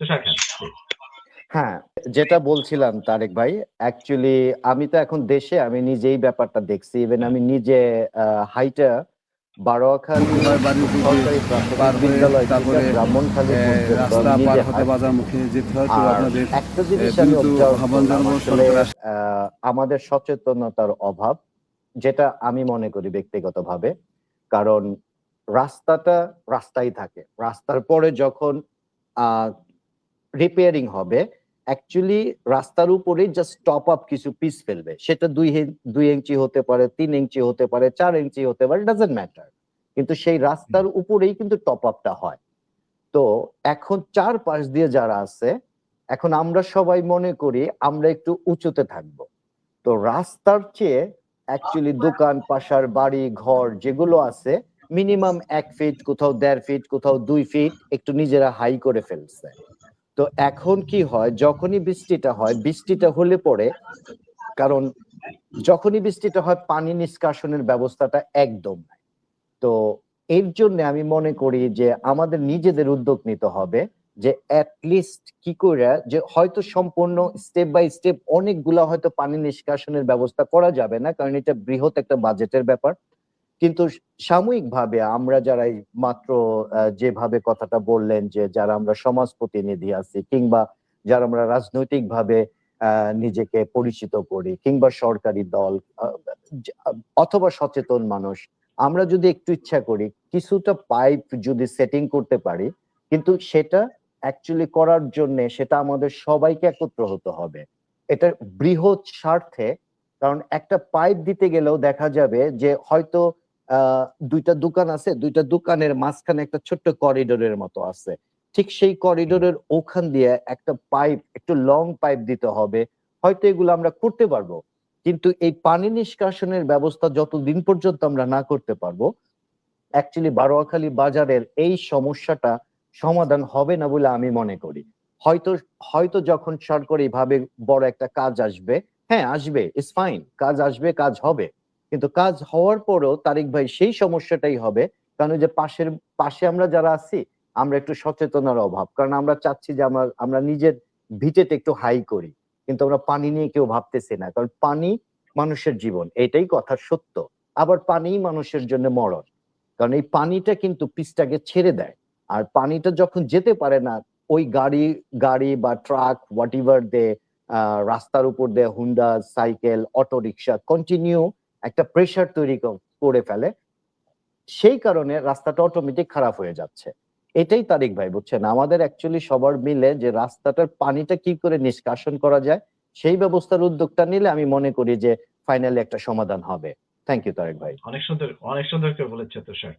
তুষার খান, জি। হ্যাঁ, যেটা বলছিলাম তারেক ভাই, অ্যাকচুয়ালি আমি তো এখন দেশে, আমি নিজেই ব্যাপারটা দেখছি। ইভেন হ্যাঁ। আমি নিজে হাইটা বারোয়াখালী মুক্তিবার বাড়ি থেকে সরকারি প্রাথমিক পার হয়ে বিদ্যালয় থেকে তারপরে ব্রাহ্মণখালী পর্যন্ত রাস্তা আমি পার নিজে হতে হাঁটছি। বাজারমুখী যেতে হয়, তো আর আপনাদের একটা জিনিস আমি দ্রুত অবজার্ভ আহ্বান করলাম জানাবো আসলে সরকার আমাদের সচেতনতার অভাব, যেটা আমি মনে করি ব্যক্তিগতভাবে। কারণ রাস্তাটা রাস্তাই থাকে। রাস্তার পরে যখন আ রিপেয়ারিং হবে, অ্যাকচুয়ালি রাস্তার উপরেই জাস্ট টপ আপ কিছু পিস ফেলবে। সেটা ২ ইঞ্চি হতে পারে, ৩ ইঞ্চি হতে পারে, ৪ ইঞ্চি হতে পারে, ডাজন্ট ম্যাটার। কিন্তু সেই রাস্তার উপরেই কিন্তু টপ আপটা হয়। তো এখন চারপাশ দিয়ে যারা আছে, এখন আমরা সবাই মনে করি আমরা একটু উঁচুতে থাকবো। তো রাস্তার চেয়ে অ্যাকচুয়ালি দোকান, পাশার, বাড়ি, ঘর যেগুলো আছে মিনিমাম ১ ফিট, কোথাও ১.৫ ফিট, কোথাও ২ ফিট একটু নিজেরা হাই করে ফেলছে। তো এখন কি হয়, যখনই বৃষ্টিটা হয়, বৃষ্টিটা হলে পরে, কারণ যখনই বৃষ্টিটা হয় পানি নিষ্কাশনের ব্যবস্থাটা একদম নাই। তো এর জন্য আমি মনে করি যে আমাদের নিজেদের উদ্যোগ নিতে হবে যে এট লিস্ট কি কইরা, যে হয়তো সম্পূর্ণ স্টেপ বাই স্টেপ অনেকগুলা হয়তো পানি নিষ্কাশনের ব্যবস্থা করা যাবে না, কারণ এটা বৃহৎ একটা বাজেটের ব্যাপার। কিন্তু সাময়িকভাবে আমরা যারা এই মাত্র যেভাবে কথাটা বললেন যে যারা আমরা সমাজ প্রতিনিধি আছি, কিংবা যারা আমরা রাজনৈতিকভাবে নিজেকে পরিচিত করি, কিংবা সরকারি দল, আ যে অথবা সচেতন মানুষ, আমরা যদি একটু ইচ্ছা করি, কিছুটা পাইপ যদি সেটিং করতে পারি, কিন্তু সেটা অ্যাকচুয়ালি করার জন্যে সেটা আমাদের সবাইকে একত্র হতে হবে। এটার বৃহৎ স্বার্থে, কারণ একটা পাইপ দিতে গেলেও দেখা যাবে যে হয়তো ২ টা দোকান আছে, ২ টা দোকানের মাঝখানে একটা ছোট্ট করিডোরের মতো আছে। ঠিক সেই করিডোরের ওখান দিয়ে একটা পাইপ, একটু লং পাইপ দিতে হবে। হয়তো এগুলো আমরা করতে পারবো। কিন্তু এই পানি নিষ্কাশনের ব্যবস্থা যতদিন পর্যন্ত আমরা না করতে পারবো, অ্যাকচুয়ালি বারোয়াখালী বাজারের এই সমস্যাটা সমাধান হবে না বলে আমি মনে করি। হয়তো হয়তো যখন সরকারিভাবে বড় একটা কাজ আসবে, হ্যাঁ আসবে, ইটস ফাইন। কাজ আসবে, কাজ হবে। কিন্তু কাজ হওয়ার পরেও তারেক ভাই সেই সমস্যাটাই হবে। কারণ ওই যে পাশে আমরা যারা আছি, আমরা একটু সচেতনার অভাব। কারণ আমরা চাচ্ছি যে আমরা নিজের ভিটেটা একটু হাই করি। কিন্তু আমরা পানি নিয়ে কেউ ভাবতেছি না। কারণ পানি মানুষের জীবন। এটাই কথার সত্য। আবার পানিই মানুষের জন্য মরণ। কারণ এই পানিটা কিন্তু পিচটাকে ছেড়ে দেয়। আর পানিটা যখন যেতে পারে না, ওই গাড়ি বা ট্রাক হোয়াটএভার দিয়ে রাস্তার উপর দিয়ে হুন্ডা, সাইকেল, অটোরিকশা কন্টিনিউ একটা প্রেশার তৈরি করে ফেলে। সেই কারণে রাস্তাটা অটোমেটিক খারাপ হয়ে যাচ্ছে। এটাই তারেক ভাই, বুঝছেন? আমাদের অ্যাকচুয়ালি সবার মিলে যে রাস্তাটার পানিটা কি করে নিষ্কাশন করা যায়, সেই ব্যবস্থার উদ্যোগটা নিলে আমি মনে করি যে ফাইনালি একটা সমাধান হবে। থ্যাংক ইউ তারেক ভাই। অনেক সুন্দর করে বলেছে তুষার।